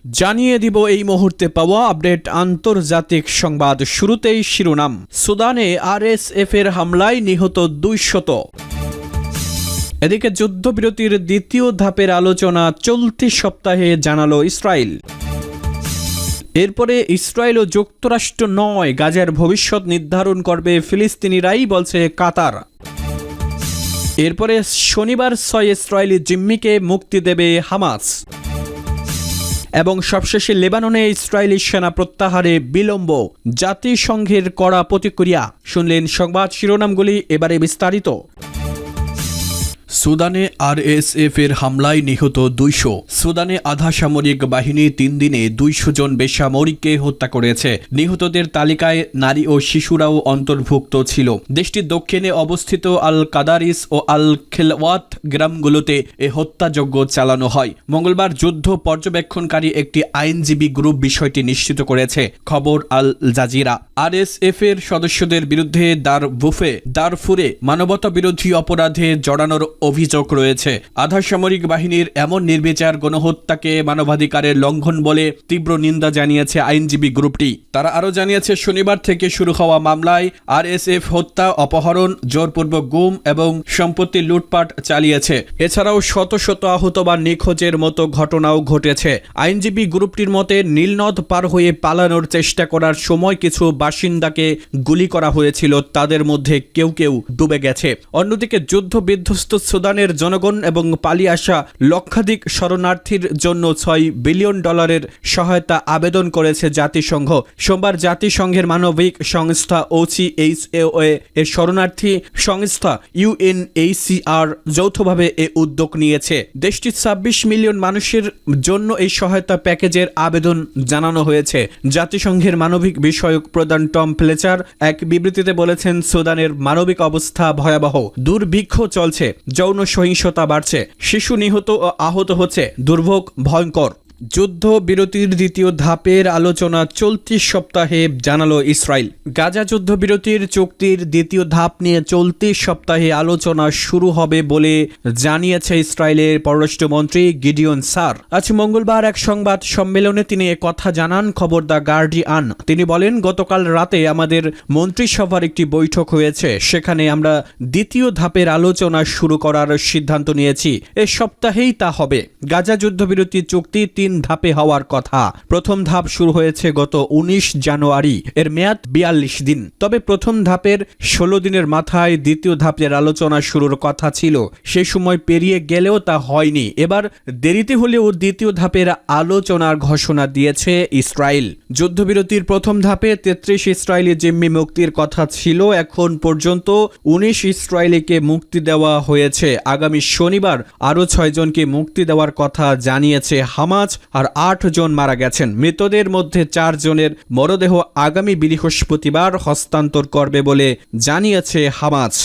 জানিয়ে দিব এই মুহূর্তে পাওয়া আপডেট আন্তর্জাতিক সংবাদ। শুরুতেই শিরোনাম। সুদানে আরএসএফ এর হামলায় নিহত 200। এদিকে যুদ্ধবিরতির দ্বিতীয় ধাপের আলোচনা চলতি সপ্তাহে জানালো ইসরায়েল। এরপরে ইসরায়েল ও যুক্তরাষ্ট্র নয়, গাজার ভবিষ্যৎ নির্ধারণ করবে ফিলিস্তিনিরাই, বলছে কাতার। এরপরে শনিবার 6 ইসরায়েলি জিম্মিকে মুক্তি দেবে হামাস। এবং সবশেষে লেবাননে ইসরায়েলি সেনা প্রত্যাহারে বিলম্ব, জাতিসংঘের কড়া প্রতিক্রিয়া। শুনলেন সংবাদ শিরোনামগুলি, এবারে বিস্তারিত। সুদানে আরএসএফ এর হামলায় নিহত 200। সুদানে আধা সামরিক বাহিনী 3 দিনে 200 জন বেসামরিককে হত্যা করেছে। নিহতদের তালিকায় নারী ও শিশুরাও অন্তর্ভুক্ত ছিল। দেশটির দক্ষিণে অবস্থিত আল কাদারিস ও আল খেলওয়াত গ্রামগুলোতে এ হত্যাযজ্ঞ চালানো হয়। মঙ্গলবার যুদ্ধ পর্যবেক্ষণকারী একটি আইনজীবী গ্রুপ বিষয়টি নিশ্চিত করেছে, খবর আল জাজিরা। আরএসএফ এর সদস্যদের বিরুদ্ধে দারফুরে মানবতা বিরোধী অপরাধে জড়ানোর অভিযোগ রয়েছে। আধা সামরিক বাহিনীর এমন নির্বিচার গণহত্যাকে মানবাধিকারের লঙ্ঘন বলে তীব্র নিন্দা জানিয়েছে আইনজীবী গ্রুপটি। তারা আরও জানিয়েছে, শনিবার থেকে শুরু হওয়া মামলায় আরএসএফ হত্যা, অপহরণ, জোরপূর্বক গুম এবং সম্পত্তি লুটপাট চালিয়েছে। এছাড়াও শত শত আহত বা নিখোঁজের মতো ঘটনাও ঘটেছে। আইনজীবী গ্রুপটির মতে নীলনদ পার হয়ে পালানোর চেষ্টা করার সময় কিছু বাসিন্দাকে গুলি করা হয়েছিল, তাদের মধ্যে কেউ কেউ ডুবে গেছে। অন্যদিকে যুদ্ধ বিধ্বস্ত সুদানের জনগণ এবং পালিয়ে আসা লক্ষাধিক শরণার্থীর জন্য $6 বিলিয়ন সহায়তা আবেদন করেছে জাতিসংঘ। সোমবার জাতিসংঘের মানবিক সংস্থা OCHA এর শরণার্থী সংস্থা UNHCR যৌথভাবে এ উদ্যোগ নিয়েছে। দেশটির 26 মিলিয়ন মানুষের জন্য এই সহায়তা প্যাকেজের আবেদন জানানো হয়েছে। জাতিসংঘের মানবিক বিষয়ক প্রধান টম ফ্লেচার এক বিবৃতিতে বলেছেন, সুদানের মানবিক অবস্থা ভয়াবহ, দুর্ভিক্ষ চলছে, যৌন সহিংসতা বাড়ছে, শিশু নিহত ও আহত হচ্ছে, দুর্ভোগ ভয়ঙ্কর। যুদ্ধ বিরতির দ্বিতীয় ধাপের আলোচনা চলতি সপ্তাহে জানালো ইসরায়েল। গাজা যুদ্ধবিরতির চুক্তির দ্বিতীয় ধাপ নিয়ে চলতি সপ্তাহে আলোচনা শুরু হবে বলে জানিয়েছে ইসরায়েলের পররাষ্ট্রমন্ত্রী গিডিয়ন সার। আজ মঙ্গলবার এক সংবাদ সম্মেলনে তিনি কথা জানান, খবর দ্য গার্ডিয়ান। তিনি বলেন, গতকাল রাতে আমাদের মন্ত্রিসভার একটি বৈঠক হয়েছে, সেখানে আমরা দ্বিতীয় ধাপের আলোচনা শুরু করার সিদ্ধান্ত নিয়েছি। এ সপ্তাহেই তা হবে। গাজা যুদ্ধবিরতি চুক্তি 3 ধাপে হওয়ার কথা। প্রথম ধাপ শুরু হয়েছে গত 19 জানুয়ারি, এর মেয়াদ 42 দিন। তবে প্রথম ধাপের 16 দিনের মাথায় দ্বিতীয় ধাপের আলোচনা শুরুর কথা ছিল। সেই সময় পেরিয়ে গেলেও তা হয়নি। এবার দেরিতে হলেও দ্বিতীয় ধাপের আলোচনার ঘোষণা দিয়েছে ইসরায়েল। যুদ্ধবিরতির প্রথম ধাপে 33 ইসরায়েলি জিম্মি মুক্তির কথা ছিল। এখন পর্যন্ত 19 ইসরায়েলিকে মুক্তি দেওয়া হয়েছে। আগামী শনিবার আরও 6 জনকে মুক্তি দেওয়ার কথা জানিয়েছে হামাস, আর 8 জন মারা গেছেন। মৃতদের মধ্যে 4 জনের মরদেহ আগামী বৃহস্পতিবার হস্তান্তর করবে বলে জানিয়েছে হামাস।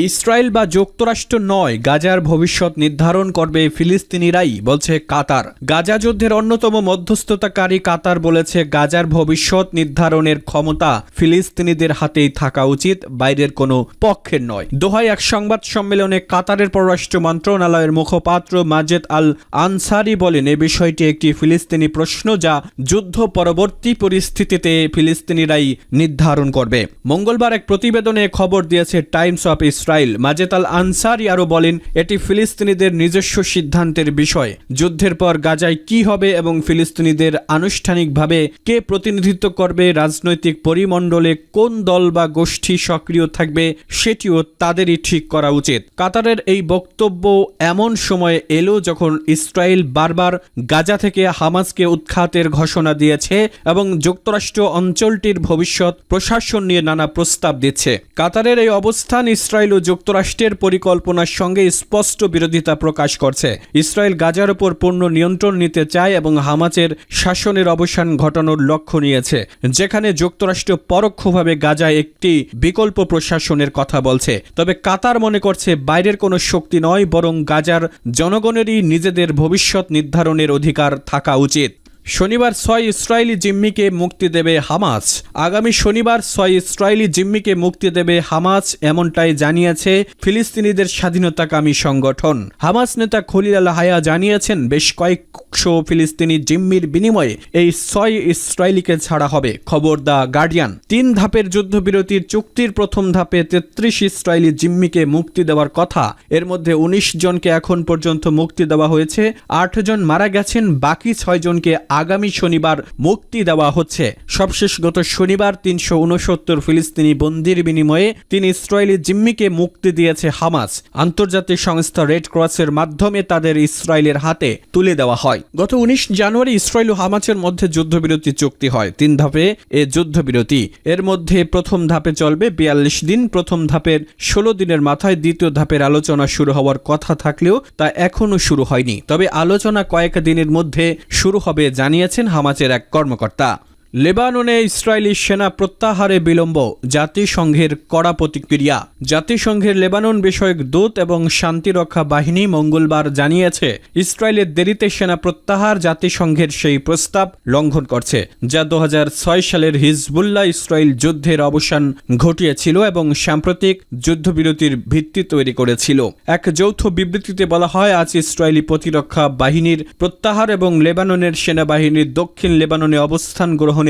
ইসরায়েল বা যুক্তরাষ্ট্র নয়, গাজার ভবিষ্যৎ নির্ধারণ করবে ফিলিস্তিনিরাই, বলছে কাতার। গাজা যুদ্ধের অন্যতম মধ্যস্থতাকারী কাতার বলেছে, গাজার ভবিষ্যৎ নির্ধারণের ক্ষমতা ফিলিস্তিনিদের হাতেই থাকা উচিত, বাইরের কোনো পক্ষের নয়। দোহায় এক সংবাদ সম্মেলনে কাতারের পররাষ্ট্র মন্ত্রণালয়ের মুখপাত্র মাজেদ আল আনসারি বলেন, এ বিষয়টি একটি ফিলিস্তিনি প্রশ্ন, যা যুদ্ধ পরবর্তী পরিস্থিতিতে ফিলিস্তিনিরাই নির্ধারণ করবে। মঙ্গলবার এক প্রতিবেদনে খবর দিয়েছে টাইমস অফ ইসরায়েল। মাজেদ আল আনসারি আরও বলেন, এটি ফিলিস্তিনিদের নিজস্ব সিদ্ধান্তের বিষয়। যুদ্ধের পর গাজায় কি হবে এবং ফিলিস্তিনিদের আনুষ্ঠানিকভাবে কে প্রতিনিধিত্ব করবে, রাজনৈতিক পরিমণ্ডলে কোন দল বা গোষ্ঠী সক্রিয় থাকবে, সেটিও তাদেরই ঠিক করা উচিত। কাতারের এই বক্তব্য এমন সময় এলো যখন ইসরায়েল বারবার গাজা থেকে হামাসকে উৎখাতের ঘোষণা দিয়েছে এবং যুক্তরাষ্ট্র অঞ্চলটির ভবিষ্যৎ প্রশাসন নিয়ে নানা প্রস্তাব দিচ্ছে। কাতারের এই অবস্থান ইসরায়েল ও যুক্তরাষ্ট্রের পরিকল্পনার সঙ্গে স্পষ্ট বিরোধিতা প্রকাশ করছে। ইসরায়েল গাজার উপর পূর্ণ নিয়ন্ত্রণ নিতে চায় এবং হামাসের শাসনের অবসান ঘটানোর লক্ষ্য নিয়েছে, যেখানে যুক্তরাষ্ট্র পরোক্ষভাবে গাজায় একটি বিকল্প প্রশাসনের কথা বলছে। তবে কাতার মনে করছে, বাইরের কোনো শক্তি নয়, বরং গাজার জনগণেরই নিজেদের ভবিষ্যৎ নির্ধারণের অধিকার থাকা উচিত। শনিবার 6 ইসরায়েলি জিম্মিকে মুক্তি দেবে হামাস। আগামী শনিবার 6 ইসরায়েলি জিম্মিকে মুক্তি দেবে হামাস, এমনটাই জানিয়েছে ফিলিস্তিনিদের স্বাধীনতাকামী সংগঠন। হামাস নেতা খলিল আল হায়া জানিয়েছেন, বেশ কয়েকশো ফিলিস্তিনি জিম্মির বিনিময়ে এই 6 ইসরায়েলিকে ছাড়া হবে। খবর দ্য গার্ডিয়ান। 3 ধাপের যুদ্ধবিরতির চুক্তির প্রথম ধাপে 33 ইসরায়েলি জিম্মিকে মুক্তি দেওয়ার কথা। এর মধ্যে 19 জনকে এখন পর্যন্ত মুক্তি দেওয়া হয়েছে, 8 জন মারা গেছেন, বাকি 6 জনকে আগামী শনিবার মুক্তি দেওয়া হচ্ছে। সবশেষ গত শনিবার 369 ফিলিস্তিনি বন্দির বিনিময়ে 3 ইসরায়েলি জিম্মিকে মুক্তি দিয়েছে হামাস। আন্তর্জাতিক সংস্থা রেড ক্রসের মাধ্যমে তাদের ইসরায়েলের হাতে তুলে দেওয়া হয়। গত 19 জানুয়ারি ইসরায়েল ও হামাসের মধ্যে যুদ্ধবিরতি চুক্তি হয়। 3 ধাপে এ যুদ্ধবিরতি। এর মধ্যে প্রথম ধাপে চলবে 42 দিন। প্রথম ধাপের 16 দিনের মাথায় দ্বিতীয় ধাপের আলোচনা শুরু হওয়ার কথা থাকলেও তা এখনো শুরু হয়নি। তবে আলোচনা কয়েক দিনের মধ্যে শুরু হবে জানিয়েছেন হামাসের এক কর্মকর্তা। লেবাননে ইসরায়েলি সেনা প্রত্যাহারে বিলম্ব, জাতিসংঘের কড়া প্রতিক্রিয়া। জাতিসংঘের লেবানন বিষয়ক দূত এবং শান্তিরক্ষা বাহিনী মঙ্গলবার জানিয়েছে, ইসরায়েলের দেরিতে সেনা প্রত্যাহার জাতিসংঘের সেই প্রস্তাব লঙ্ঘন করছে, যা 2006 সালের হিজবুল্লাহ ইসরায়েল যুদ্ধের অবসান ঘটিয়েছিল এবং সাম্প্রতিক যুদ্ধবিরতির ভিত্তি তৈরি করেছিল। এক যৌথ বিবৃতিতে বলা হয়, আজ ইসরায়েলি প্রতিরক্ষা বাহিনীর প্রত্যাহার এবং লেবাননের সেনাবাহিনীর দক্ষিণ লেবাননে অবস্থান গ্রহণ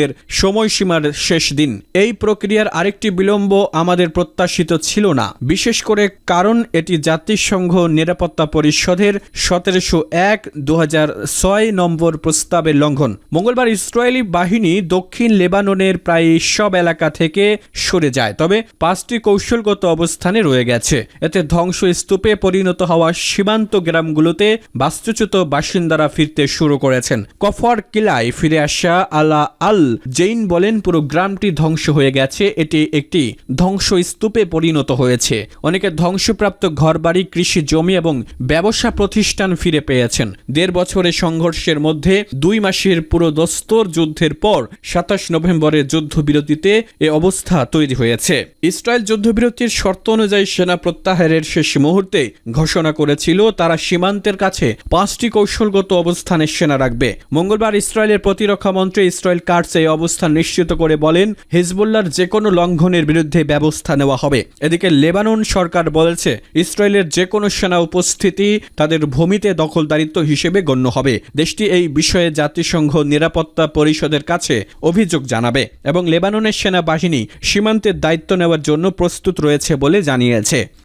সময়সীমার শেষ দিন। এই প্রক্রিয়ার আরেকটি বিলম্ব আমাদের প্রত্যাশিত ছিল না, বিশেষ করে কারণ এটি জাতিসংঘ নিরাপত্তা পরিষদের 1701/2006 নম্বর প্রস্তাবের লঙ্ঘন। মঙ্গলবার ইসরায়েলি বাহিনী দক্ষিণ লেবাননের প্রায় সব এলাকা থেকে সরে যায়, তবে 5টি কৌশলগত অবস্থানে রয়ে গেছে। এতে ধ্বংসস্তূপে পরিণত হওয়া সীমান্ত গ্রামগুলোতে বাস্তুচ্যুত বাসিন্দারা ফিরতে শুরু করেছেন। কফর কিলায় ফিরে আসা আলা আল জেইন বলেন, পুরো গ্রামটি ধ্বংস হয়ে গেছে, এটি একটি ধ্বংসস্তূপে পরিণত হয়েছে। অনেকে ধ্বংসপ্রাপ্ত ঘরবাড়ি, কৃষি জমি এবং ব্যবসা প্রতিষ্ঠান ফিরে পেয়েছেন। 1.5 বছরের সংঘর্ষের মধ্যে 2 মাসের পুরোদস্তর যুদ্ধের পর 27 নভেম্বরের যুদ্ধবিরতিতে এ অবস্থা তৈরি হয়েছে। ইসরায়েল যুদ্ধবিরতির শর্ত অনুযায়ী সেনা প্রত্যাহারের শেষ মুহূর্তে ঘোষণা করেছিল, তারা সীমান্তের কাছে 5টি কৌশলগত অবস্থানে সেনা রাখবে। মঙ্গলবার ইসরায়েলের প্রতিরক্ষা মন্ত্রী ইসরায়েল কাটস এই অবস্থান নিশ্চিত করে বলেন, হিজবুল্লাহর যে কোনো লঙ্ঘনের বিরুদ্ধে ব্যবস্থা নেওয়া হবে। এদিকে লেবানন সরকার বলেছে, ইসরায়েলের যে কোনো সেনা উপস্থিতি তাদের ভূমিতে দখলদারিত্ব হিসেবে গণ্য হবে। দেশটি এই বিষয়ে জাতিসংঘ নিরাপত্তা পরিষদের কাছে অভিযোগ জানাবে এবং লেবাননের সেনাবাহিনী সীমান্তের দায়িত্ব নেওয়ার জন্য প্রস্তুত রয়েছে বলে জানিয়েছে।